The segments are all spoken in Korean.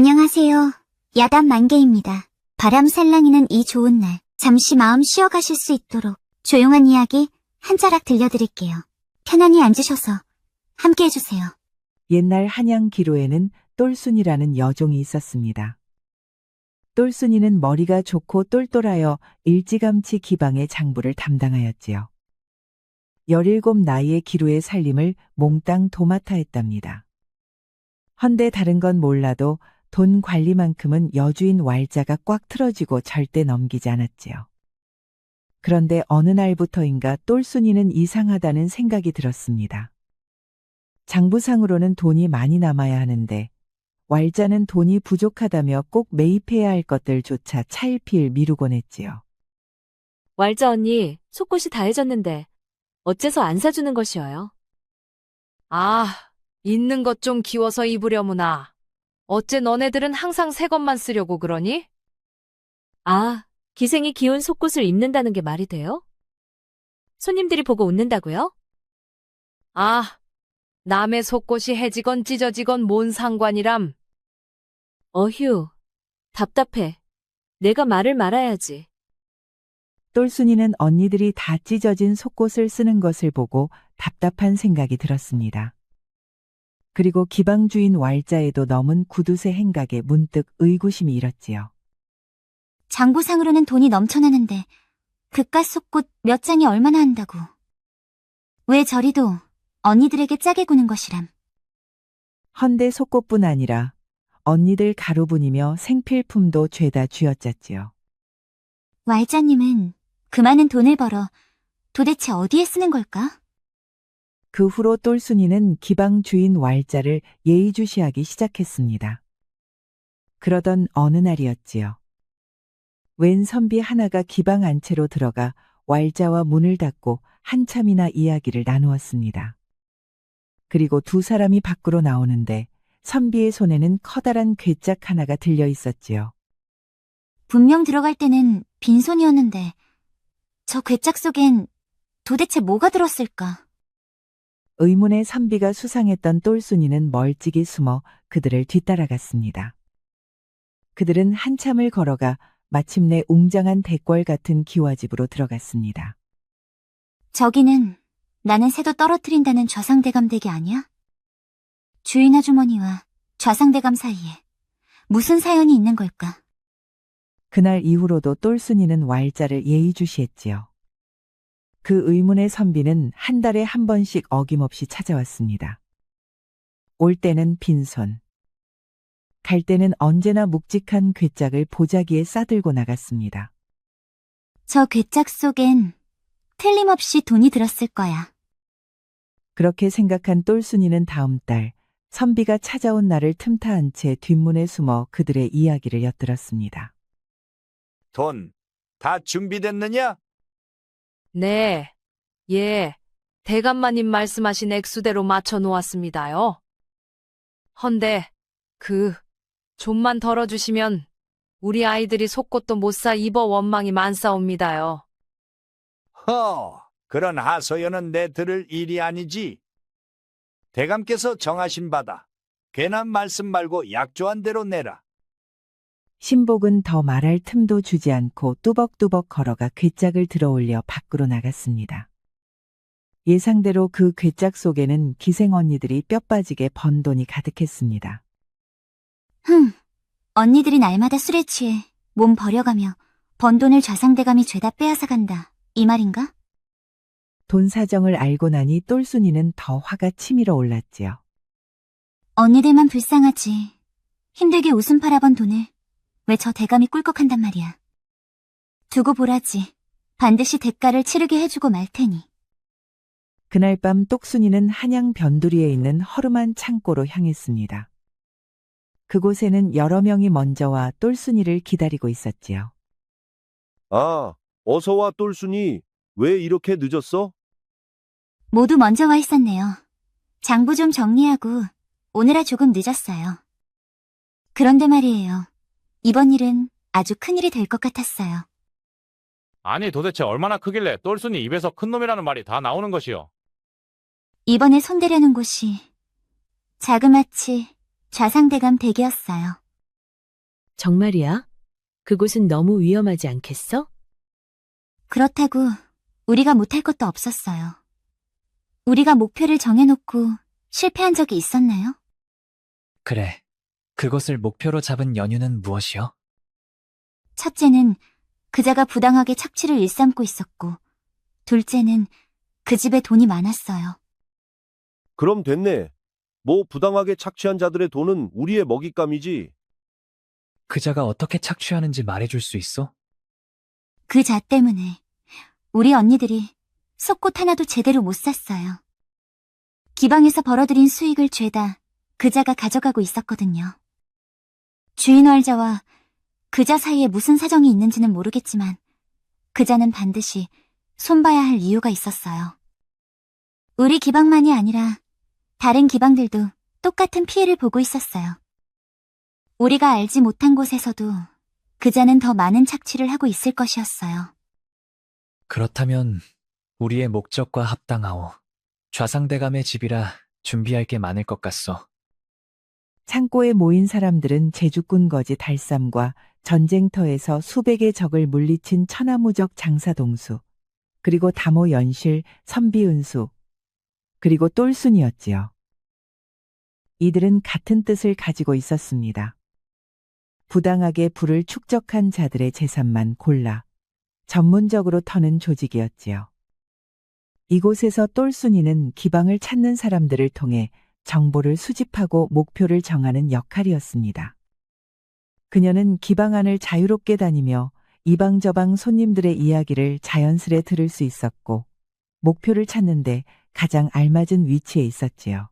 안녕하세요. 야단 만개입니다. 바람 살랑이는 이 좋은 날, 잠시 마음 쉬어가실 수 있도록 조용한 이야기 한 자락 들려드릴게요. 편안히 앉으셔서 함께 해주세요. 옛날 한양 기로에는 똘순이라는 여종이 있었습니다. 똘순이는 머리가 좋고 똘똘하여 일찌감치 기방의 장부를 담당하였지요. 17 나이의 기로의 살림을 몽땅 도맡아 했답니다. 헌데 다른 건 몰라도 돈 관리만큼은 여주인 왈자가 꽉 틀어지고 절대 넘기지 않았지요. 그런데 어느 날부터인가 똘순이는 이상하다는 생각이 들었습니다. 장부상으로는 돈이 많이 남아야 하는데 왈자는 돈이 부족하다며 꼭 매입해야 할 것들조차 차일피일 미루곤 했지요. 왈자 언니, 속옷이 다 해졌는데 어째서 안 사주는 것이어요? 아, 있는 것 좀 기워서 입으려무나. 어째 너네들은 항상 새 것만 쓰려고 그러니? 아, 기생이 기운 속옷을 입는다는 게 말이 돼요? 손님들이 보고 웃는다고요? 아, 남의 속옷이 해지건 찢어지건 뭔 상관이람. 어휴, 답답해. 내가 말을 말아야지. 똘순이는 언니들이 다 찢어진 속옷을 쓰는 것을 보고 답답한 생각이 들었습니다. 그리고 기방주인 왈자에도 넘은 구두쇠 행각에 문득 의구심이 일었지요. 장부상으로는 돈이 넘쳐나는데 그깟 속꽃 몇 장이 얼마나 한다고. 왜 저리도 언니들에게 짜게 구는 것이람. 헌데 속꽃뿐 아니라 언니들 가루분이며 생필품도 죄다 쥐어짰지요. 왈자님은 그 많은 돈을 벌어 도대체 어디에 쓰는 걸까? 그 후로 똘순이는 기방 주인 왈자를 예의주시하기 시작했습니다. 그러던 어느 날이었지요. 웬 선비 하나가 기방 안채로 들어가 왈자와 문을 닫고 한참이나 이야기를 나누었습니다. 그리고 두 사람이 밖으로 나오는데 선비의 손에는 커다란 괴짝 하나가 들려 있었지요. 분명 들어갈 때는 빈손이었는데 저 괴짝 속엔 도대체 뭐가 들었을까? 의문의 선비가 수상했던 똘순이는 멀찍이 숨어 그들을 뒤따라갔습니다. 그들은 한참을 걸어가 마침내 웅장한 대궐 같은 기와집으로 들어갔습니다. 저기는 나는 새도 떨어뜨린다는 좌상대감 댁이 아니야? 주인 아주머니와 좌상대감 사이에 무슨 사연이 있는 걸까? 그날 이후로도 똘순이는 왈자를 예의주시했지요. 그 의문의 선비는 한 달에 한 번씩 어김없이 찾아왔습니다. 올 때는 빈손, 갈 때는 언제나 묵직한 괴짝을 보자기에 싸들고 나갔습니다. 저 괴짝 속엔 틀림없이 돈이 들었을 거야. 그렇게 생각한 똘순이는 다음 달 선비가 찾아온 날을 틈타한 채 뒷문에 숨어 그들의 이야기를 엿들었습니다. 돈 다 준비됐느냐? 네, 예, 대감마님 말씀하신 액수대로 맞춰 놓았습니다요. 헌데, 좀만 덜어주시면 우리 아이들이 속옷도 못 사 입어 원망이 많사옵니다요. 그런 하소연은 내 들을 일이 아니지. 대감께서 정하신 바다. 괜한 말씀 말고 약조한 대로 내라. 신복은 더 말할 틈도 주지 않고 뚜벅뚜벅 걸어가 괴짝을 들어올려 밖으로 나갔습니다. 예상대로 그 괴짝 속에는 기생 언니들이 뼈 빠지게 번 돈이 가득했습니다. 언니들이 날마다 술에 취해 몸 버려가며 번 돈을 좌상대감이 죄다 빼앗아간다. 이 말인가? 돈 사정을 알고 나니 똘순이는 더 화가 치밀어 올랐지요. 언니들만 불쌍하지. 힘들게 웃음 팔아번 돈을 왜 저 대감이 꿀꺽한단 말이야. 두고 보라지. 반드시 대가를 치르게 해주고 말 테니. 그날 밤 똑순이는 한양 변두리에 있는 허름한 창고로 향했습니다. 그곳에는 여러 명이 먼저 와 똘순이를 기다리고 있었지요. 아, 어서 와 똘순이. 왜 이렇게 늦었어? 모두 먼저 와 있었네요. 장부 좀 정리하고 오느라 조금 늦었어요. 그런데 말이에요. 이번 일은 아주 큰일이 될 것 같았어요. 아니 도대체 얼마나 크길래 똘순이 입에서 큰 놈이라는 말이 다 나오는 것이요. 이번에 손대려는 곳이 자그마치 좌상대감 댁이었어요. 정말이야? 그곳은 너무 위험하지 않겠어? 그렇다고 우리가 못할 것도 없었어요. 우리가 목표를 정해놓고 실패한 적이 있었나요? 그래. 그것을 목표로 잡은 연유는 무엇이요? 첫째는 그자가 부당하게 착취를 일삼고 있었고, 둘째는 그 집에 돈이 많았어요. 그럼 됐네. 뭐 부당하게 착취한 자들의 돈은 우리의 먹잇감이지. 그자가 어떻게 착취하는지 말해줄 수 있어? 그 자 때문에 우리 언니들이 속옷 하나도 제대로 못 샀어요. 기방에서 벌어들인 수익을 죄다 그자가 가져가고 있었거든요. 주인 얼자와 그자 사이에 무슨 사정이 있는지는 모르겠지만 그자는 반드시 손봐야 할 이유가 있었어요. 우리 기방만이 아니라 다른 기방들도 똑같은 피해를 보고 있었어요. 우리가 알지 못한 곳에서도 그자는 더 많은 착취를 하고 있을 것이었어요. 그렇다면 우리의 목적과 합당하오. 좌상대감의 집이라 준비할 게 많을 것 같소. 창고에 모인 사람들은 제주꾼 거지 달쌈과 전쟁터에서 수백의 적을 물리친 천하무적 장사동수, 그리고 다모 연실, 선비은수, 그리고 똘순이었지요. 이들은 같은 뜻을 가지고 있었습니다. 부당하게 부를 축적한 자들의 재산만 골라 전문적으로 터는 조직이었지요. 이곳에서 똘순이는 기방을 찾는 사람들을 통해 정보를 수집하고 목표를 정하는 역할이었습니다. 그녀는 기방 안을 자유롭게 다니며 이방저방 손님들의 이야기를 자연스레 들을 수 있었고, 목표를 찾는데 가장 알맞은 위치에 있었지요.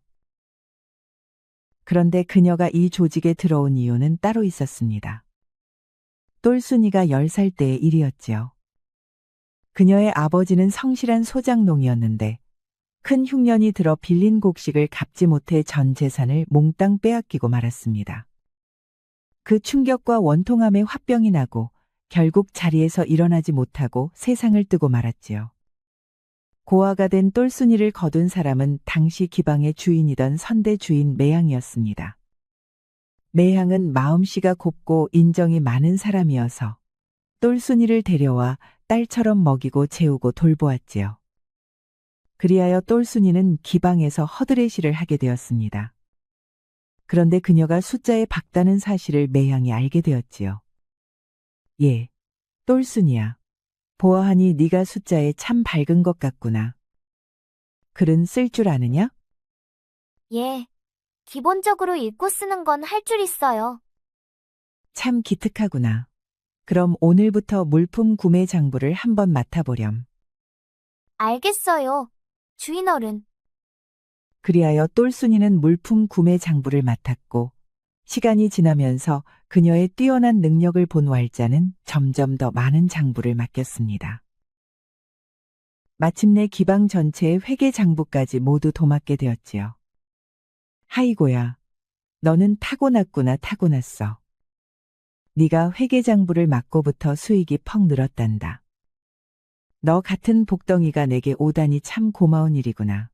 그런데 그녀가 이 조직에 들어온 이유는 따로 있었습니다. 똘순이가 10살 때의 일이었지요. 그녀의 아버지는 성실한 소장농이었는데 큰 흉년이 들어 빌린 곡식을 갚지 못해 전 재산을 몽땅 빼앗기고 말았습니다. 그 충격과 원통함에 화병이 나고 결국 자리에서 일어나지 못하고 세상을 뜨고 말았지요. 고아가 된 똘순이를 거둔 사람은 당시 기방의 주인이던 선대 주인 매향이었습니다. 매향은 마음씨가 곱고 인정이 많은 사람이어서 똘순이를 데려와 딸처럼 먹이고 재우고 돌보았지요. 그리하여 똘순이는 기방에서 허드레시를 하게 되었습니다. 그런데 그녀가 숫자에 박다는 사실을 매향이 알게 되었지요. 예, 똘순이야. 보아하니 네가 숫자에 참 밝은 것 같구나. 글은 쓸 줄 아느냐? 예. 기본적으로 읽고 쓰는 건 할 줄 있어요. 참 기특하구나. 그럼 오늘부터 물품 구매 장부를 한번 맡아보렴. 알겠어요. 주인어른. 그리하여 똘순이는 물품 구매 장부를 맡았고, 시간이 지나면서 그녀의 뛰어난 능력을 본 왈자는 점점 더 많은 장부를 맡겼습니다. 마침내 기방 전체의 회계 장부까지 모두 도맡게 되었지요. 하이고야, 너는 타고났구나 타고났어. 네가 회계 장부를 맡고부터 수익이 퍽 늘었단다. 너 같은 복덩이가 내게 오다니 참 고마운 일이구나.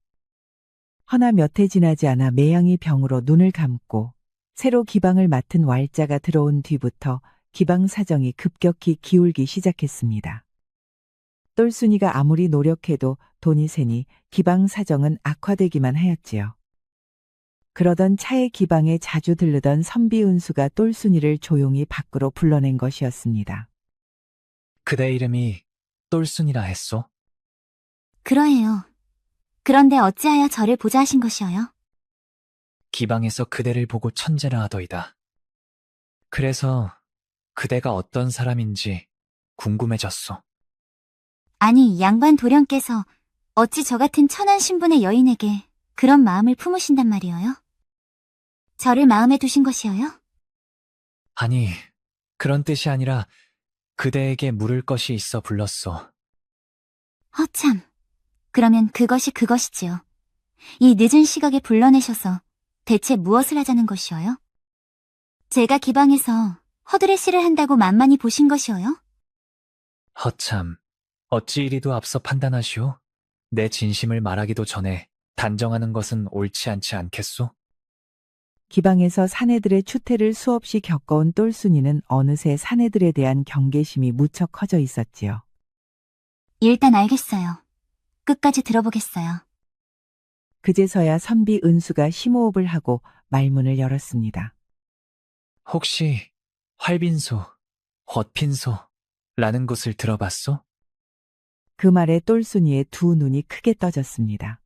허나 몇 해 지나지 않아 매양이 병으로 눈을 감고 새로 기방을 맡은 왈자가 들어온 뒤부터 기방 사정이 급격히 기울기 시작했습니다. 똘순이가 아무리 노력해도 돈이 새니 기방 사정은 악화되기만 하였지요. 그러던 차에 기방에 자주 들르던 선비은수가 똘순이를 조용히 밖으로 불러낸 것이었습니다. 그대 이름이 똘순이라 했소? 그러해요. 그런데 어찌하여 저를 보자 하신 것이어요? 기방에서 그대를 보고 천재라 하더이다. 그래서 그대가 어떤 사람인지 궁금해졌소. 아니, 양반 도련께서 어찌 저 같은 천한 신분의 여인에게 그런 마음을 품으신단 말이어요? 저를 마음에 두신 것이어요? 아니, 그런 뜻이 아니라 그대에게 물을 것이 있어 불렀소. 허참. 그러면 그것이지요. 이 늦은 시각에 불러내셔서 대체 무엇을 하자는 것이어요? 제가 기방에서 허드레시를 한다고 만만히 보신 것이어요? 허참, 어찌 이리도 앞서 판단하시오? 내 진심을 말하기도 전에 단정하는 것은 옳지 않지 않겠소? 기방에서 사내들의 추태를 수없이 겪어온 똘순이는 어느새 사내들에 대한 경계심이 무척 커져 있었지요. 일단 알겠어요. 끝까지 들어보겠어요. 그제서야 선비 은수가 심호흡을 하고 말문을 열었습니다. 혹시 활빈소, 헛핀소라는 곳을 들어봤소? 그 말에 똘순이의 두 눈이 크게 떠졌습니다.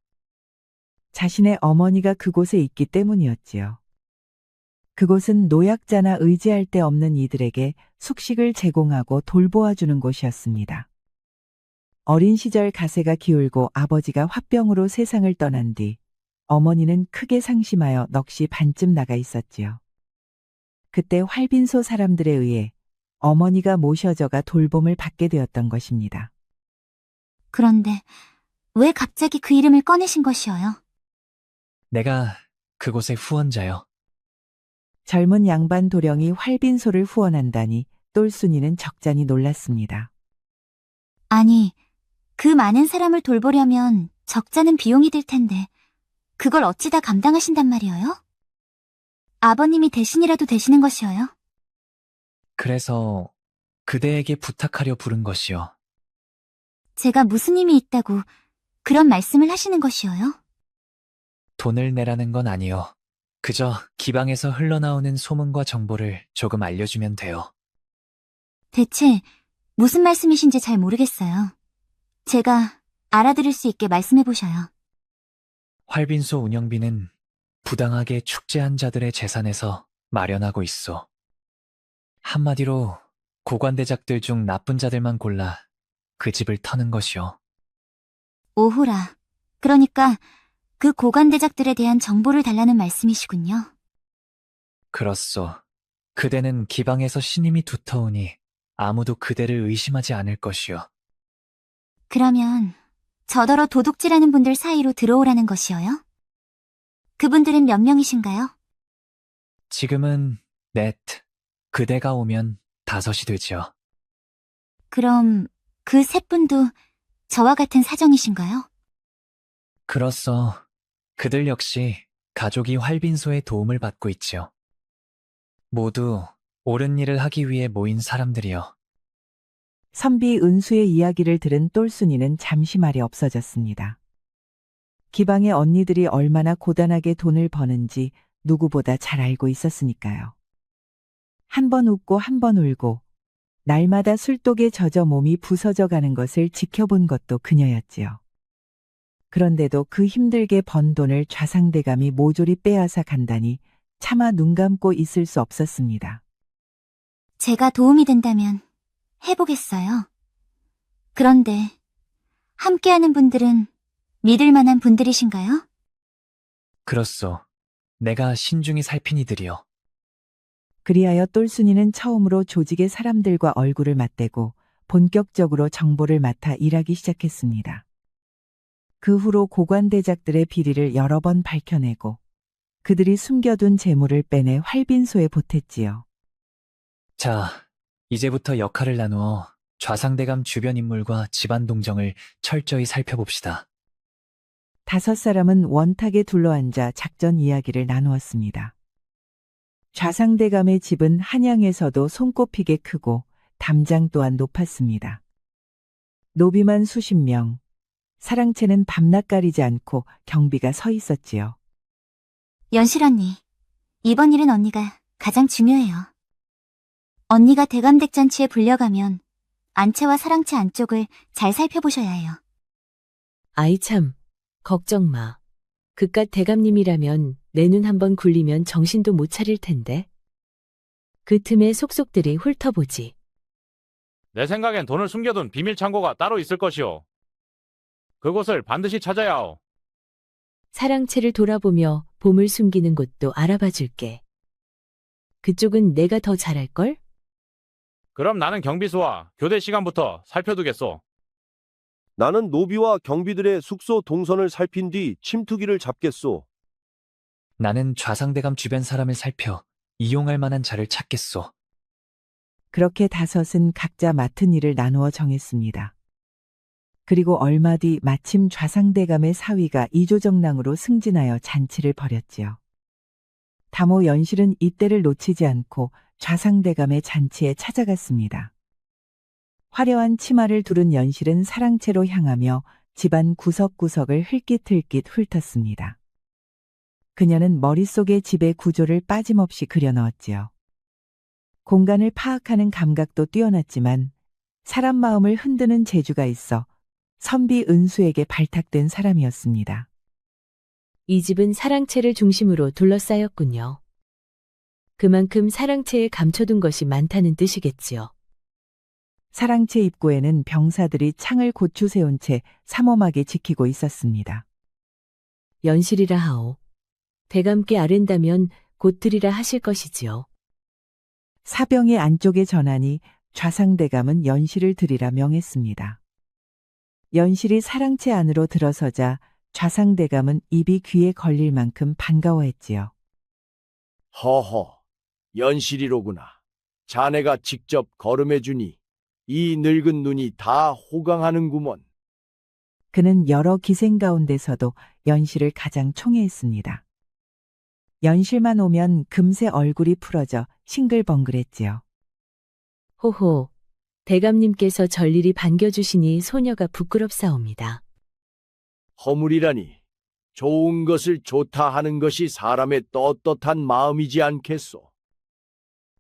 자신의 어머니가 그곳에 있기 때문이었지요. 그곳은 노약자나 의지할 데 없는 이들에게 숙식을 제공하고 돌보아주는 곳이었습니다. 어린 시절 가세가 기울고 아버지가 화병으로 세상을 떠난 뒤 어머니는 크게 상심하여 넋이 반쯤 나가 있었지요. 그때 활빈소 사람들에 의해 어머니가 모셔져가 돌봄을 받게 되었던 것입니다. 그런데 왜 갑자기 그 이름을 꺼내신 것이어요? 내가 그곳의 후원자요. 젊은 양반 도령이 활빈소를 후원한다니 똘순이는 적잖이 놀랐습니다. 아니, 그 많은 사람을 돌보려면 적잖은 비용이 들 텐데 그걸 어찌다 감당하신단 말이에요? 아버님이 대신이라도 되시는 것이어요? 그래서 그대에게 부탁하려 부른 것이요. 제가 무슨 힘이 있다고 그런 말씀을 하시는 것이어요? 돈을 내라는 건 아니요. 그저 기방에서 흘러나오는 소문과 정보를 조금 알려주면 돼요. 대체 무슨 말씀이신지 잘 모르겠어요. 제가 알아들을 수 있게 말씀해 보셔요. 활빈소 운영비는 부당하게 축제한 자들의 재산에서 마련하고 있어. 한마디로 고관대작들 중 나쁜 자들만 골라 그 집을 터는 것이요. 오호라. 그러니까 그 고관대작들에 대한 정보를 달라는 말씀이시군요. 그렇소. 그대는 기방에서 신임이 두터우니 아무도 그대를 의심하지 않을 것이요. 그러면 저더러 도둑질하는 분들 사이로 들어오라는 것이어요? 그분들은 몇 명이신가요? 지금은 넷, 그대가 오면 5이 되지요. 그럼 그 셋 분도 저와 같은 사정이신가요? 그렇소. 그들 역시 가족이 활빈소의 도움을 받고 있지요. 모두 옳은 일을 하기 위해 모인 사람들이요. 선비 은수의 이야기를 들은 똘순이는 잠시 말이 없어졌습니다. 기방의 언니들이 얼마나 고단하게 돈을 버는지 누구보다 잘 알고 있었으니까요. 한 번 웃고 한 번 울고 날마다 술독에 젖어 몸이 부서져 가는 것을 지켜본 것도 그녀였지요. 그런데도 그 힘들게 번 돈을 좌상대감이 모조리 빼앗아 간다니 차마 눈 감고 있을 수 없었습니다. 제가 도움이 된다면 해보겠어요. 그런데 함께하는 분들은 믿을 만한 분들이신가요? 그렇소. 내가 신중히 살핀 이들이요. 그리하여 똘순이는 처음으로 조직의 사람들과 얼굴을 맞대고 본격적으로 정보를 맡아 일하기 시작했습니다. 그 후로 고관대작들의 비리를 여러 번 밝혀내고 그들이 숨겨둔 재물을 빼내 활빈소에 보탰지요. 자, 이제부터 역할을 나누어 좌상대감 주변 인물과 집안 동정을 철저히 살펴봅시다. 5사람은 원탁에 둘러앉아 작전 이야기를 나누었습니다. 좌상대감의 집은 한양에서도 손꼽히게 크고 담장 또한 높았습니다. 노비만 수십 명, 사랑채는 밤낮 가리지 않고 경비가 서 있었지요. 연실 언니, 이번 일은 언니가 가장 중요해요. 언니가 대감댁 잔치에 불려가면 안채와 사랑채 안쪽을 잘 살펴보셔야 해요. 아이 참, 걱정 마. 그깟 대감님이라면 내 눈 한번 굴리면 정신도 못 차릴 텐데. 그 틈에 속속들이 훑어보지. 내 생각엔 돈을 숨겨둔 비밀 창고가 따로 있을 것이오. 그곳을 반드시 찾아야 하오. 사랑채를 돌아보며 봄을 숨기는 곳도 알아봐 줄게. 그쪽은 내가 더 잘할걸? 그럼 나는 경비소와 교대 시간부터 살펴두겠소. 나는 노비와 경비들의 숙소 동선을 살핀 뒤 침투기를 잡겠소. 나는 좌상대감 주변 사람을 살펴 이용할 만한 자를 찾겠소. 그렇게 5은 각자 맡은 일을 나누어 정했습니다. 그리고 얼마 뒤 마침 좌상대감의 사위가 이조정랑으로 승진하여 잔치를 벌였지요. 다모 연실은 이때를 놓치지 않고 좌상대감의 잔치에 찾아갔습니다. 화려한 치마를 두른 연실은 사랑채로 향하며 집안 구석구석을 흘깃흘깃 훑었습니다. 그녀는 머릿속에 집의 구조를 빠짐없이 그려넣었지요. 공간을 파악하는 감각도 뛰어났지만 사람 마음을 흔드는 재주가 있어 선비 은수에게 발탁된 사람이었습니다. 이 집은 사랑채를 중심으로 둘러싸였군요. 그만큼 사랑채에 감춰둔 것이 많다는 뜻이겠지요. 사랑채 입구에는 병사들이 창을 고추 세운 채 삼엄하게 지키고 있었습니다. 연실이라 하오. 대감께 아랜다면 곧 드리라 하실 것이지요. 사병의 안쪽에 전하니 좌상대감은 연실을 드리라 명했습니다. 연실이 사랑채 안으로 들어서자 좌상대감은 입이 귀에 걸릴 만큼 반가워했지요. 허허, 연실이로구나. 자네가 직접 걸음해주니 이 늙은 눈이 다 호강하는구먼. 그는 여러 기생 가운데서도 연실을 가장 총애했습니다. 연실만 오면 금세 얼굴이 풀어져 싱글벙글했지요. 호호, 대감님께서 전일이 반겨주시니 소녀가 부끄럽사옵니다. 허물이라니. 좋은 것을 좋다 하는 것이 사람의 떳떳한 마음이지 않겠소.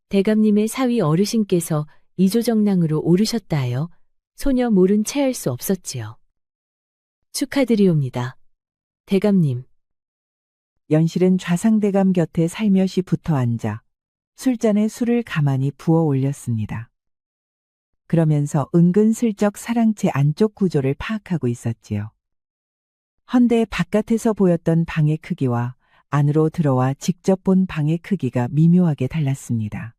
대감님의 사위 어르신께서 이조정랑으로 오르셨다 하여 소녀 모른 채 할 수 없었지요. 축하드리옵니다. 대감님. 연실은 좌상대감 곁에 살며시 붙어 앉아 술잔에 술을 가만히 부어 올렸습니다. 그러면서 은근슬쩍 사랑채 안쪽 구조를 파악하고 있었지요. 헌데 바깥에서 보였던 방의 크기와 안으로 들어와 직접 본 방의 크기가 미묘하게 달랐습니다.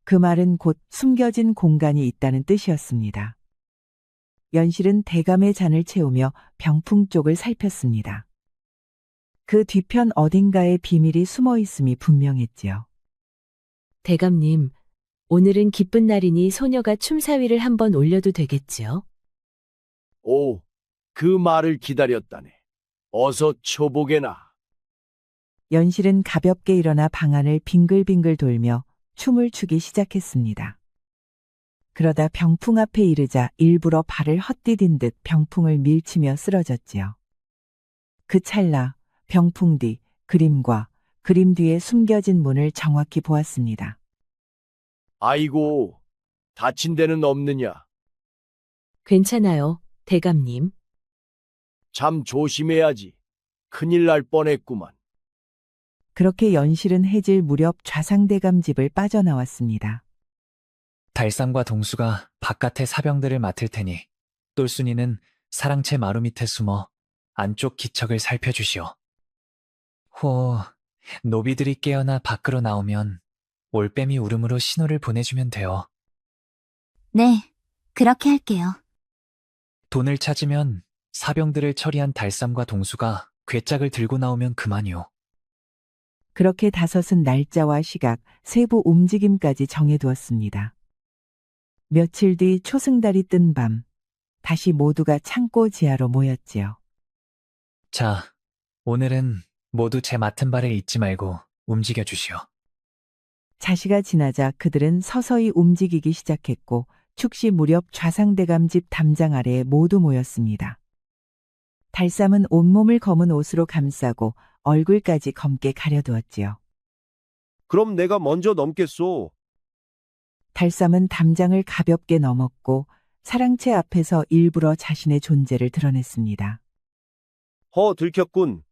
그 말은 곧 숨겨진 공간이 있다는 뜻이었습니다. 연실은 대감의 잔을 채우며 병풍 쪽을 살폈습니다. 그 뒤편 어딘가에 비밀이 숨어 있음이 분명했지요. 대감님, 오늘은 기쁜 날이니 소녀가 춤사위를 한번 올려도 되겠지요? 오, 그 말을 기다렸다네. 어서 쳐보게나. 연실은 가볍게 일어나 방 안을 빙글빙글 돌며 춤을 추기 시작했습니다. 그러다 병풍 앞에 이르자 일부러 발을 헛디딘 듯 병풍을 밀치며 쓰러졌지요. 그 찰나 병풍 뒤 그림과 그림 뒤에 숨겨진 문을 정확히 보았습니다. 아이고, 다친 데는 없느냐? 괜찮아요, 대감님. 참 조심해야지. 큰일 날 뻔했구만. 그렇게 연실은 해질 무렵 좌상대감 집을 빠져나왔습니다. 달쌈과 동수가 바깥의 사병들을 맡을 테니 똘순이는 사랑채 마루 밑에 숨어 안쪽 기척을 살펴주시오. 호, 노비들이 깨어나 밖으로 나오면 올빼미 울음으로 신호를 보내주면 돼요. 네, 그렇게 할게요. 돈을 찾으면 사병들을 처리한 달쌈과 동수가 괴짝을 들고 나오면 그만이오. 그렇게 다섯은 날짜와 시각, 세부 움직임까지 정해두었습니다. 며칠 뒤 초승달이 뜬 밤, 다시 모두가 창고 지하로 모였지요. 자, 오늘은 모두 제 맡은 바를 잊지 말고 움직여 주시오. 자시가 지나자 그들은 서서히 움직이기 시작했고 축시 무렵 좌상대감 집 담장 아래에 모두 모였습니다. 달쌈은 온몸을 검은 옷으로 감싸고 얼굴까지 검게 가려두었지요. 그럼 내가 먼저 넘겠소. 달쌈은 담장을 가볍게 넘었고 사랑채 앞에서 일부러 자신의 존재를 드러냈습니다. 들켰군.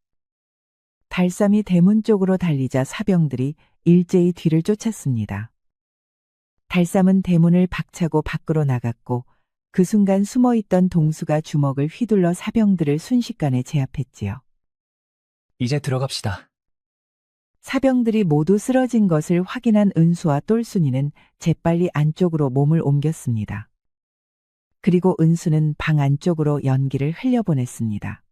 달쌈이 대문 쪽으로 달리자 사병들이 일제히 뒤를 쫓았습니다. 달쌈은 대문을 박차고 밖으로 나갔고 그 순간 숨어있던 동수가 주먹을 휘둘러 사병들을 순식간에 제압했지요. 이제 들어갑시다. 사병들이 모두 쓰러진 것을 확인한 은수와 똘순이는 재빨리 안쪽으로 몸을 옮겼습니다. 그리고 은수는 방 안쪽으로 연기를 흘려보냈습니다.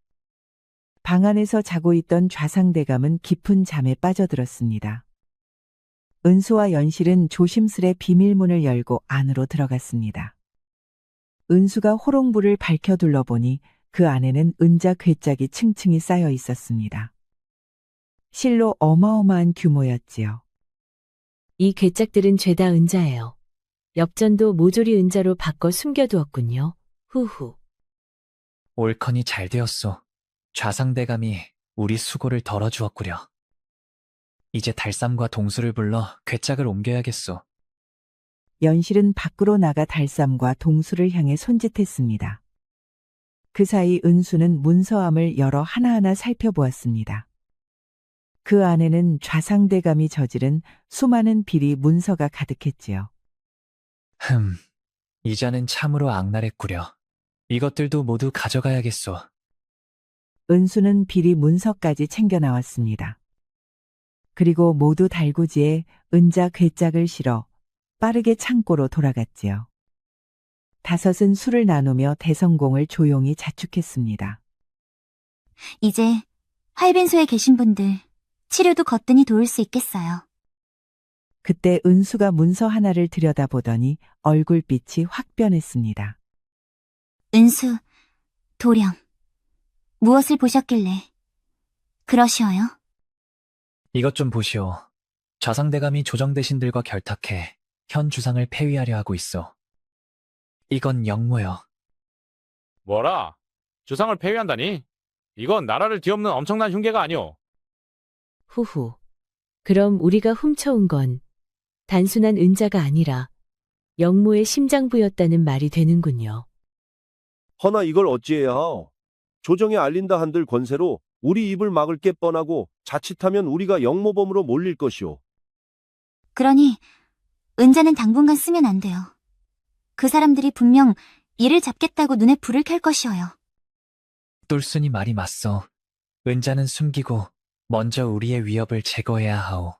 방 안에서 자고 있던 좌상대감은 깊은 잠에 빠져들었습니다. 은수와 연실은 조심스레 비밀문을 열고 안으로 들어갔습니다. 은수가 호롱불을 밝혀 둘러보니 그 안에는 은자 괴짝이 층층이 쌓여 있었습니다. 실로 어마어마한 규모였지요. 이 괴짝들은 죄다 은자예요. 엽전도 모조리 은자로 바꿔 숨겨두었군요. 후후. 옳거니 잘 되었소. 좌상대감이 우리 수고를 덜어주었구려. 이제 달쌈과 동수를 불러 괴짝을 옮겨야겠소. 연실은 밖으로 나가 달쌈과 동수를 향해 손짓했습니다. 그 사이 은수는 문서함을 열어 하나하나 살펴보았습니다. 그 안에는 좌상대감이 저지른 수많은 비리 문서가 가득했지요. 이자는 참으로 악랄했구려. 이것들도 모두 가져가야겠소. 은수는 비리 문서까지 챙겨 나왔습니다. 그리고 모두 달구지에 은자 괴짝을 실어 빠르게 창고로 돌아갔지요. 다섯은 술을 나누며 대성공을 조용히 자축했습니다. 이제 활빈소에 계신 분들 치료도 거뜬히 도울 수 있겠어요. 그때 은수가 문서 하나를 들여다보더니 얼굴빛이 확 변했습니다. 은수, 도령, 무엇을 보셨길래 그러시어요? 이것 좀 보시오. 좌상대감이 조정대신들과 결탁해 현 주상을 폐위하려 하고 있어. 이건 영모여. 뭐라? 주상을 폐위한다니? 이건 나라를 뒤엎는 엄청난 흉계가 아니오. 후후. 그럼 우리가 훔쳐온 건 단순한 은자가 아니라 영모의 심장부였다는 말이 되는군요. 허나 이걸 어찌해야 하오? 조정에 알린다 한들 권세로 우리 입을 막을 게 뻔하고 자칫하면 우리가 영모범으로 몰릴 것이오. 그러니 은자는 당분간 쓰면 안 돼요. 그 사람들이 분명 이를 잡겠다고 눈에 불을 켤 것이어요. 똘순이 말이 맞소. 은자는 숨기고 먼저 우리의 위협을 제거해야 하오.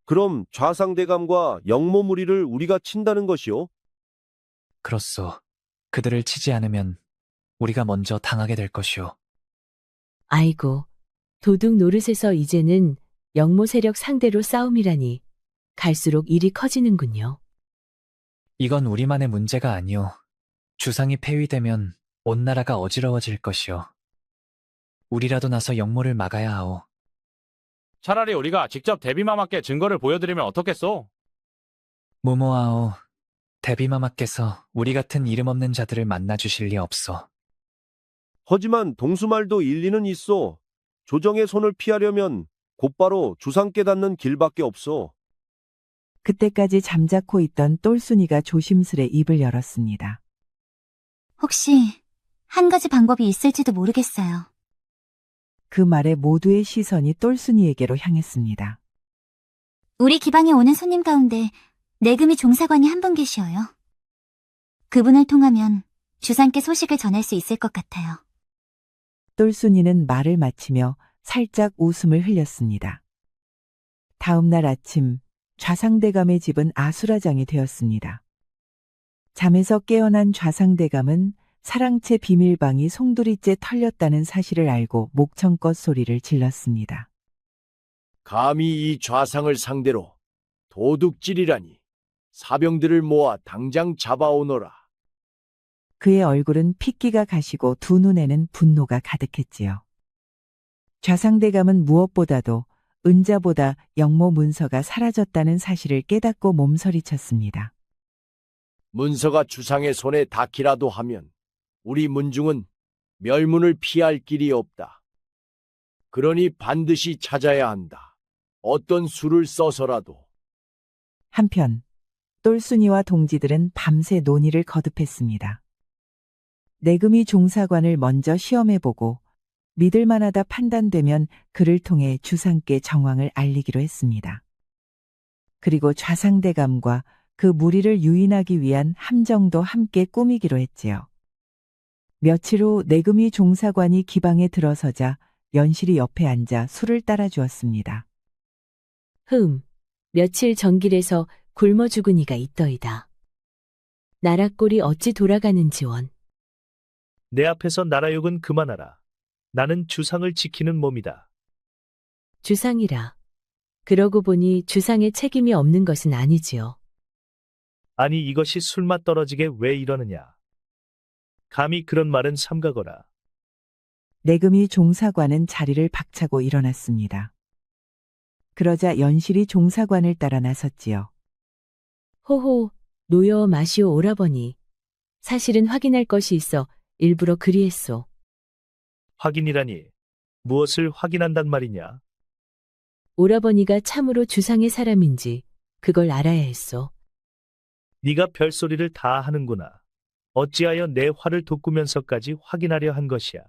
그럼 좌상대감과 영모 무리를 우리가 친다는 것이오? 그렇소. 그들을 치지 않으면 우리가 먼저 당하게 될 것이오. 아이고, 도둑 노릇에서 이제는 영모 세력 상대로 싸움이라니 갈수록 일이 커지는군요. 이건 우리만의 문제가 아니오. 주상이 폐위되면 온 나라가 어지러워질 것이오. 우리라도 나서 영모를 막아야 하오. 차라리 우리가 직접 대비마마께 증거를 보여드리면 어떻겠소? 무모하오. 대비마마께서 우리 같은 이름 없는 자들을 만나주실 리 없소. 하지만 동수말도 일리는 있어. 조정의 손을 피하려면 곧바로 주상께 닿는 길밖에 없어. 그때까지 잠자코 있던 똘순이가 조심스레 입을 열었습니다. 혹시 한 가지 방법이 있을지도 모르겠어요. 그 말에 모두의 시선이 똘순이에게로 향했습니다. 우리 기방에 오는 손님 가운데 내금이 종사관이 한 분 계시어요. 그분을 통하면 주상께 소식을 전할 수 있을 것 같아요. 똘순이는 말을 마치며 살짝 웃음을 흘렸습니다. 다음 날 아침 좌상대감의 집은 아수라장이 되었습니다. 잠에서 깨어난 좌상대감은 사랑채 비밀방이 송두리째 털렸다는 사실을 알고 목청껏 소리를 질렀습니다. 감히 이 좌상을 상대로 도둑질이라니. 사병들을 모아 당장 잡아오너라. 그의 얼굴은 핏기가 가시고 두 눈에는 분노가 가득했지요. 좌상대감은 무엇보다도 은자보다 영모 문서가 사라졌다는 사실을 깨닫고 몸서리쳤습니다. 문서가 주상의 손에 닿기라도 하면 우리 문중은 멸문을 피할 길이 없다. 그러니 반드시 찾아야 한다. 어떤 수를 써서라도. 한편 똘순이와 동지들은 밤새 논의를 거듭했습니다. 내금이 종사관을 먼저 시험해보고 믿을 만하다 판단되면 그를 통해 주상께 정황을 알리기로 했습니다. 그리고 좌상대감과 그 무리를 유인하기 위한 함정도 함께 꾸미기로 했지요. 며칠 후 내금이 종사관이 기방에 들어서자 연실이 옆에 앉아 술을 따라주었습니다. 며칠 전길에서 굶어 죽은 이가 있더이다. 나라 꼴이 어찌 돌아가는지원. 내 앞에서 나라 욕은 그만하라. 나는 주상을 지키는 몸이다. 주상이라. 그러고 보니 주상의 책임이 없는 것은 아니지요. 아니 이것이 술맛 떨어지게 왜 이러느냐. 감히 그런 말은 삼가거라. 내금이 종사관은 자리를 박차고 일어났습니다. 그러자 연실이 종사관을 따라 나섰지요. 호호, 노여 마시오 오라버니. 사실은 확인할 것이 있어 일부러 그리했소. 확인이라니. 무엇을 확인한단 말이냐? 오라버니가 참으로 주상의 사람인지 그걸 알아야 했소. 네가 별소리를 다 하는구나. 어찌하여 내 화를 돋구면서까지 확인하려 한 것이야.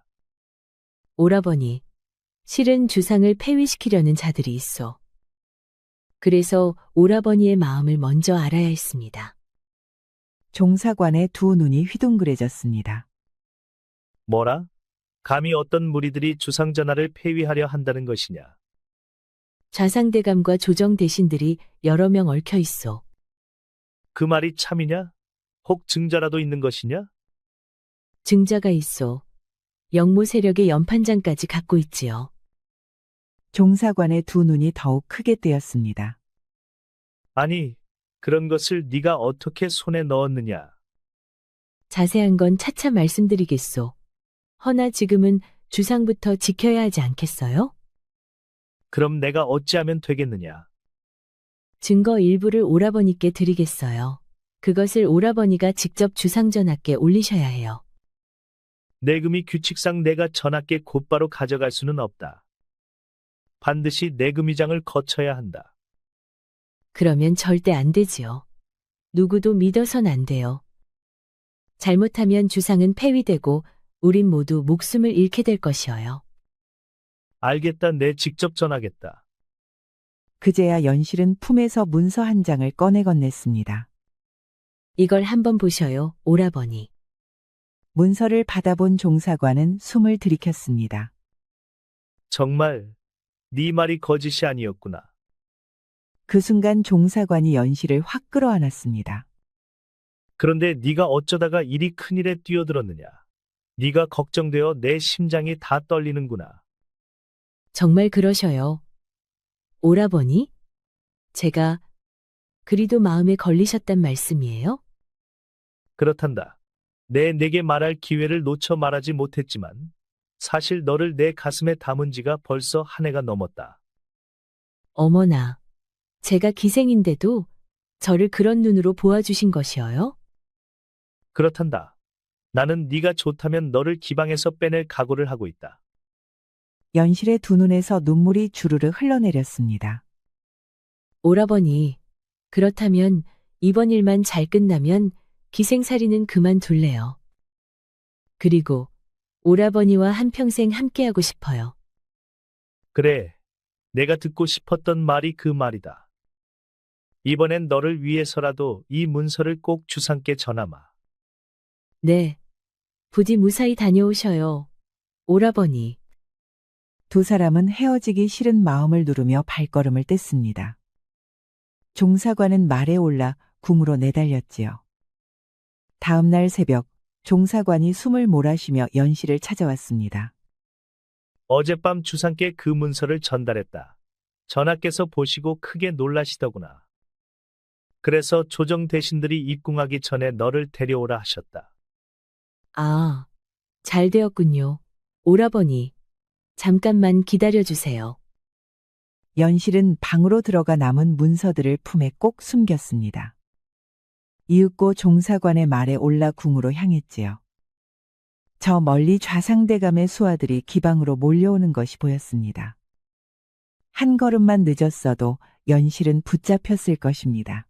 오라버니, 실은 주상을 폐위시키려는 자들이 있어. 그래서 오라버니의 마음을 먼저 알아야 했습니다. 종사관의 두 눈이 휘둥그레졌습니다. 뭐라? 감히 어떤 무리들이 주상전하를 폐위하려 한다는 것이냐? 좌상대감과 조정 대신들이 여러 명 얽혀 있어. 그 말이 참이냐? 혹 증자라도 있는 것이냐? 증자가 있어. 영모 세력의 연판장까지 갖고 있지요. 종사관의 두 눈이 더욱 크게 뜨였습니다. 아니, 그런 것을 네가 어떻게 손에 넣었느냐? 자세한 건 차차 말씀드리겠소. 허나 지금은 주상부터 지켜야 하지 않겠어요? 그럼 내가 어찌하면 되겠느냐? 증거 일부를 오라버니께 드리겠어요. 그것을 오라버니가 직접 주상전하께 올리셔야 해요. 내 금이 규칙상 내가 전하께 곧바로 가져갈 수는 없다. 반드시 내 금위장을 거쳐야 한다. 그러면 절대 안 되지요. 누구도 믿어선 안 돼요. 잘못하면 주상은 폐위되고 우린 모두 목숨을 잃게 될 것이어요. 알겠다. 내 직접 전하겠다. 그제야 연실은 품에서 문서 한 장을 꺼내 건넸습니다. 이걸 한번 보셔요, 오라버니. 문서를 받아본 종사관은 숨을 들이켰습니다. 정말 네 말이 거짓이 아니었구나. 그 순간 종사관이 연실을 확 끌어안았습니다. 그런데 네가 어쩌다가 이리 큰일에 뛰어들었느냐? 네가 걱정되어 내 심장이 다 떨리는구나. 정말 그러셔요. 오라버니? 제가 그리도 마음에 걸리셨단 말씀이에요? 그렇단다. 내게 말할 기회를 놓쳐 말하지 못했지만 사실 너를 내 가슴에 담은 지가 벌써 한 해가 넘었다. 어머나, 제가 기생인데도 저를 그런 눈으로 보아주신 것이어요? 그렇단다. 나는 네가 좋다면 너를 기방에서 빼낼 각오를 하고 있다. 연실의 두 눈에서 눈물이 주르르 흘러내렸습니다. 오라버니, 그렇다면 이번 일만 잘 끝나면 기생살이는 그만둘래요. 그리고 오라버니와 한평생 함께하고 싶어요. 그래, 내가 듣고 싶었던 말이 그 말이다. 이번엔 너를 위해서라도 이 문서를 꼭 주상께 전하마. 네, 부디 무사히 다녀오셔요, 오라버니. 두 사람은 헤어지기 싫은 마음을 누르며 발걸음을 뗐습니다. 종사관은 말에 올라 궁으로 내달렸지요. 다음 날 새벽, 종사관이 숨을 몰아쉬며 연실을 찾아왔습니다. 어젯밤 주상께 그 문서를 전달했다. 전하께서 보시고 크게 놀라시더구나. 그래서 조정 대신들이 입궁하기 전에 너를 데려오라 하셨다. 아, 잘 되었군요. 오라버니, 잠깐만 기다려주세요. 연실은 방으로 들어가 남은 문서들을 품에 꼭 숨겼습니다. 이윽고 종사관의 말에 올라 궁으로 향했지요. 저 멀리 좌상대감의 수하들이 기방으로 몰려오는 것이 보였습니다. 한 걸음만 늦었어도 연실은 붙잡혔을 것입니다.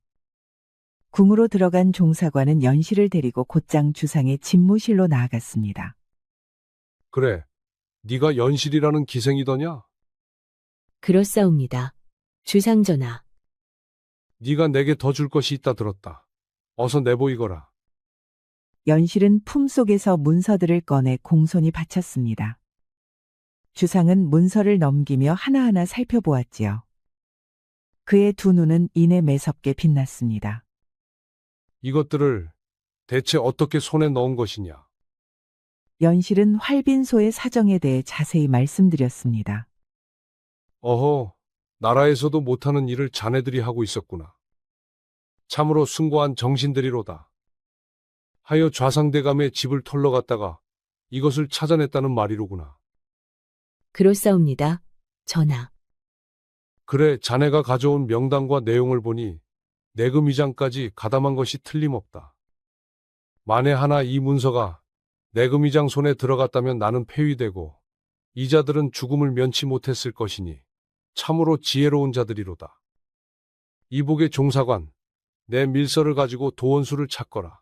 궁으로 들어간 종사관은 연실을 데리고 곧장 주상의 집무실로 나아갔습니다. 그래, 네가 연실이라는 기생이더냐? 그렇사옵니다. 주상전하. 네가 내게 더 줄 것이 있다 들었다. 어서 내보이거라. 연실은 품속에서 문서들을 꺼내 공손히 바쳤습니다. 주상은 문서를 넘기며 하나하나 살펴보았지요. 그의 두 눈은 이내 매섭게 빛났습니다. 이것들을 대체 어떻게 손에 넣은 것이냐? 연실은 활빈소의 사정에 대해 자세히 말씀드렸습니다. 어허, 나라에서도 못하는 일을 자네들이 하고 있었구나. 참으로 숭고한 정신들이로다. 하여 좌상대감의 집을 털러 갔다가 이것을 찾아냈다는 말이로구나. 그렇사옵니다. 전하. 그래, 자네가 가져온 명단과 내용을 보니 내금 이장까지 가담한 것이 틀림없다. 만에 하나 이 문서가 내금 이장 손에 들어갔다면 나는 폐위되고 이자들은 죽음을 면치 못했을 것이니 참으로 지혜로운 자들이로다. 이복의 종사관, 내 밀서를 가지고 도원수를 찾거라.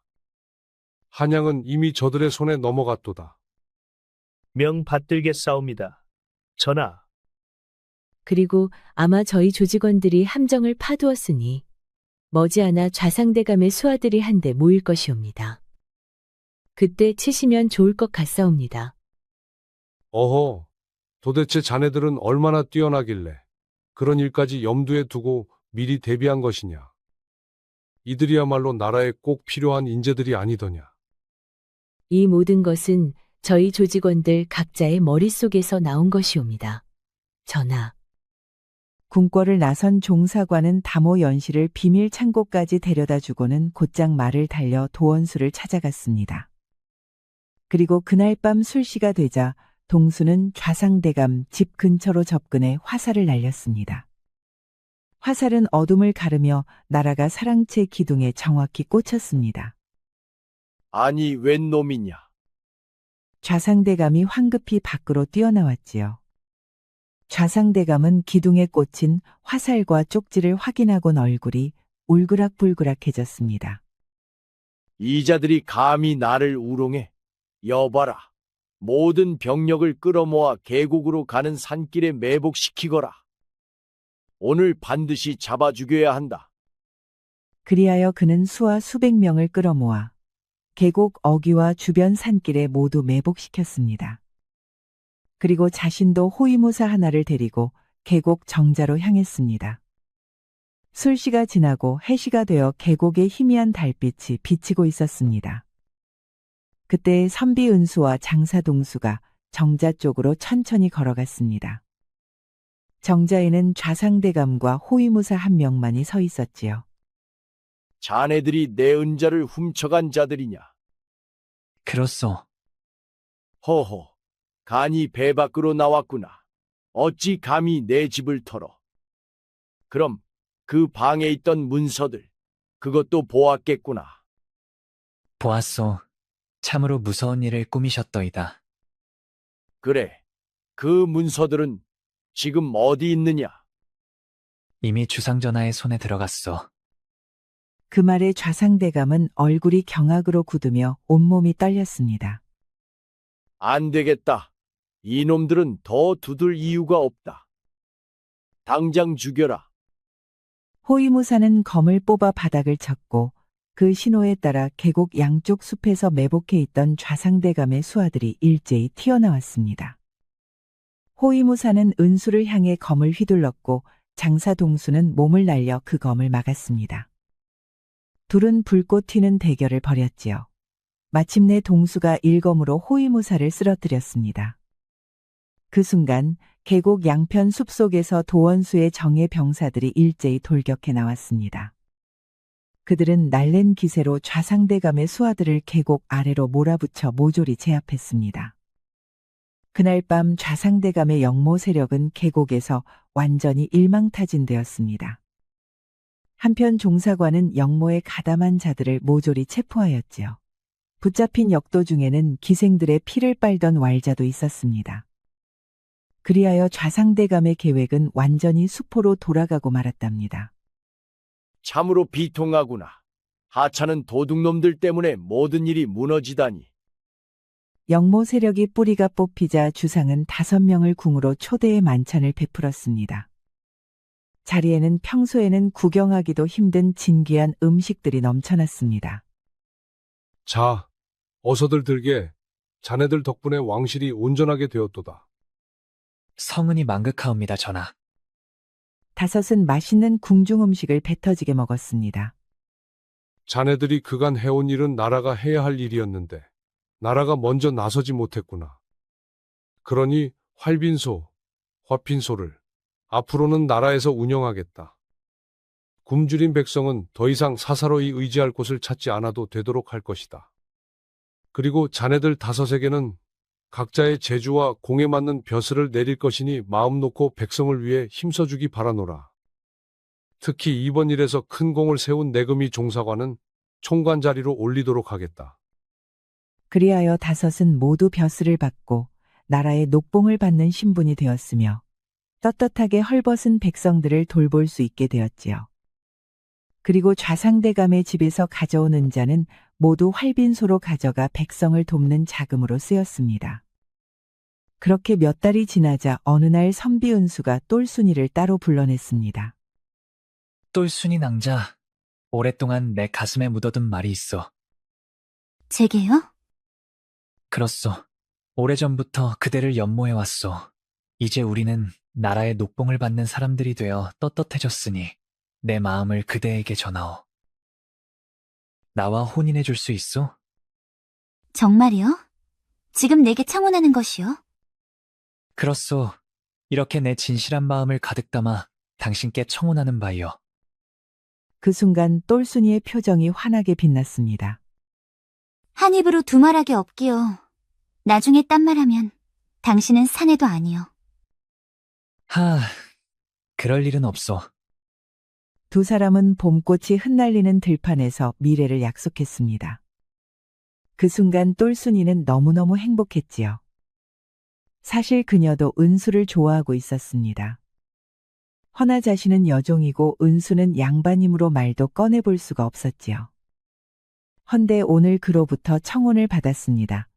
한양은 이미 저들의 손에 넘어갔도다. 명 받들겠사옵니다. 전하. 그리고 아마 저희 조직원들이 함정을 파두었으니 머지않아 좌상대감의 수하들이 한데 모일 것이옵니다. 그때 치시면 좋을 것 같사옵니다. 어허, 도대체 자네들은 얼마나 뛰어나길래 그런 일까지 염두에 두고 미리 대비한 것이냐. 이들이야말로 나라에 꼭 필요한 인재들이 아니더냐. 이 모든 것은 저희 조직원들 각자의 머릿속에서 나온 것이옵니다. 전하. 궁궐을 나선 종사관은 다모 연씨를 비밀 창고까지 데려다 주고는 곧장 말을 달려 도원수를 찾아갔습니다. 그리고 그날 밤 술시가 되자 동수는 좌상대감 집 근처로 접근해 화살을 날렸습니다. 화살은 어둠을 가르며 나라가 사랑채 기둥에 정확히 꽂혔습니다. 아니, 웬 놈이냐? 좌상대감이 황급히 밖으로 뛰어나왔지요. 좌상대감은 기둥에 꽂힌 화살과 쪽지를 확인하곤 얼굴이 울그락불그락해졌습니다. 이 자들이 감히 나를 우롱해. 여봐라. 모든 병력을 끌어모아 계곡으로 가는 산길에 매복시키거라. 오늘 반드시 잡아 죽여야 한다. 그리하여 그는 수와 수백 명을 끌어모아 계곡 어귀와 주변 산길에 모두 매복시켰습니다. 그리고 자신도 호위무사 하나를 데리고 계곡 정자로 향했습니다. 술시가 지나고 해시가 되어 계곡의 희미한 달빛이 비치고 있었습니다. 그때 선비은수와 장사동수가 정자 쪽으로 천천히 걸어갔습니다. 정자에는 좌상대감과 호위무사 한 명만이 서 있었지요. 자네들이 내 은자를 훔쳐간 자들이냐? 그렇소. 허허, 간이 배 밖으로 나왔구나. 어찌 감히 내 집을 털어? 그럼 그 방에 있던 문서들, 그것도 보았겠구나. 보았소. 참으로 무서운 일을 꾸미셨더이다. 그래, 그 문서들은 지금 어디 있느냐? 이미 주상전하의 손에 들어갔소. 그 말에 좌상대감은 얼굴이 경악으로 굳으며 온몸이 떨렸습니다. 안 되겠다. 이놈들은 더 두들 이유가 없다. 당장 죽여라. 호위무사는 검을 뽑아 바닥을 쳤고 그 신호에 따라 계곡 양쪽 숲에서 매복해 있던 좌상대감의 수하들이 일제히 튀어나왔습니다. 호위무사는 은수를 향해 검을 휘둘렀고 장사동수는 몸을 날려 그 검을 막았습니다. 둘은 불꽃 튀는 대결을 벌였지요. 마침내 동수가 일검으로 호위무사를 쓰러뜨렸습니다. 그 순간 계곡 양편 숲속에서 도원수의 정예 병사들이 일제히 돌격해 나왔습니다. 그들은 날랜 기세로 좌상대감의 수하들을 계곡 아래로 몰아붙여 모조리 제압했습니다. 그날 밤 좌상대감의 영모 세력은 계곡에서 완전히 일망타진되었습니다. 한편 종사관은 영모에 가담한 자들을 모조리 체포하였지요. 붙잡힌 역도 중에는 기생들의 피를 빨던 왈자도 있었습니다. 그리하여 좌상대감의 계획은 완전히 수포로 돌아가고 말았답니다. 참으로 비통하구나. 하찮은 도둑놈들 때문에 모든 일이 무너지다니. 영모 세력이 뿌리가 뽑히자 주상은 5명을 궁으로 초대의 만찬을 베풀었습니다. 자리에는 평소에는 구경하기도 힘든 진귀한 음식들이 넘쳐났습니다. 자, 어서들 들게. 자네들 덕분에 왕실이 온전하게 되었도다. 성은이 망극하옵니다, 전하. 5은 맛있는 궁중 음식을 배 터지게 먹었습니다. 자네들이 그간 해온 일은 나라가 해야 할 일이었는데 나라가 먼저 나서지 못했구나. 그러니 활빈소, 화핀소를 앞으로는 나라에서 운영하겠다. 굶주린 백성은 더 이상 사사로이 의지할 곳을 찾지 않아도 되도록 할 것이다. 그리고 자네들 5에게는 각자의 재주와 공에 맞는 벼슬을 내릴 것이니 마음 놓고 백성을 위해 힘써주기 바라노라. 특히 이번 일에서 큰 공을 세운 내금이 종사관은 총관 자리로 올리도록 하겠다. 그리하여 다섯은 모두 벼슬을 받고 나라의 녹봉을 받는 신분이 되었으며 떳떳하게 헐벗은 백성들을 돌볼 수 있게 되었지요. 그리고 좌상대감의 집에서 가져온 은자는 모두 활빈소로 가져가 백성을 돕는 자금으로 쓰였습니다. 그렇게 몇 달이 지나자 어느 날 선비은수가 똘순이를 따로 불러냈습니다. 똘순이 낭자, 오랫동안 내 가슴에 묻어둔 말이 있어. 제게요? 그렇소. 오래전부터 그대를 연모해왔소. 이제 우리는 나라의 녹봉을 받는 사람들이 되어 떳떳해졌으니 내 마음을 그대에게 전하오. 나와 혼인해 줄 수 있소? 정말이요? 지금 내게 청혼하는 것이요? 그렇소. 이렇게 내 진실한 마음을 가득 담아 당신께 청혼하는 바이오. 그 순간 똘순이의 표정이 환하게 빛났습니다. 한 입으로 두말하기 없기요. 나중에 딴 말하면 당신은 사내도 아니요. 하, 그럴 일은 없소. 두 사람은 봄꽃이 흩날리는 들판에서 미래를 약속했습니다. 그 순간 똘순이는 너무너무 행복했지요. 사실 그녀도 은수를 좋아하고 있었습니다. 허나 자신은 여종이고 은수는 양반이므로 말도 꺼내볼 수가 없었지요. 헌데 오늘 그로부터 청혼을 받았습니다.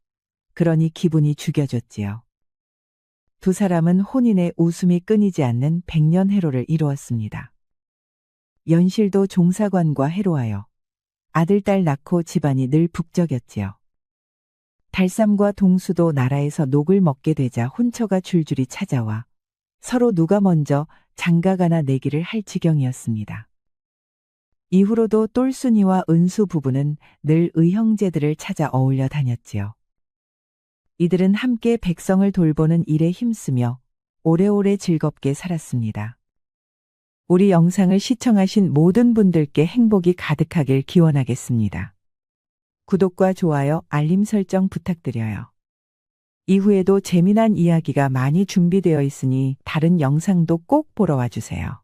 그러니 기분이 죽여졌지요. 두 사람은 혼인의 웃음이 끊이지 않는 백년해로를 이루었습니다. 연실도 종사관과 해로하여 아들, 딸 낳고 집안이 늘 북적였지요. 달삼과 동수도 나라에서 녹을 먹게 되자 혼처가 줄줄이 찾아와 서로 누가 먼저 장가가나 내기를 할 지경이었습니다. 이후로도 똘순이와 은수 부부는 늘 의형제들을 찾아 어울려 다녔지요. 이들은 함께 백성을 돌보는 일에 힘쓰며 오래오래 즐겁게 살았습니다. 우리 영상을 시청하신 모든 분들께 행복이 가득하길 기원하겠습니다. 구독과 좋아요, 알림 설정 부탁드려요. 이후에도 재미난 이야기가 많이 준비되어 있으니 다른 영상도 꼭 보러 와주세요.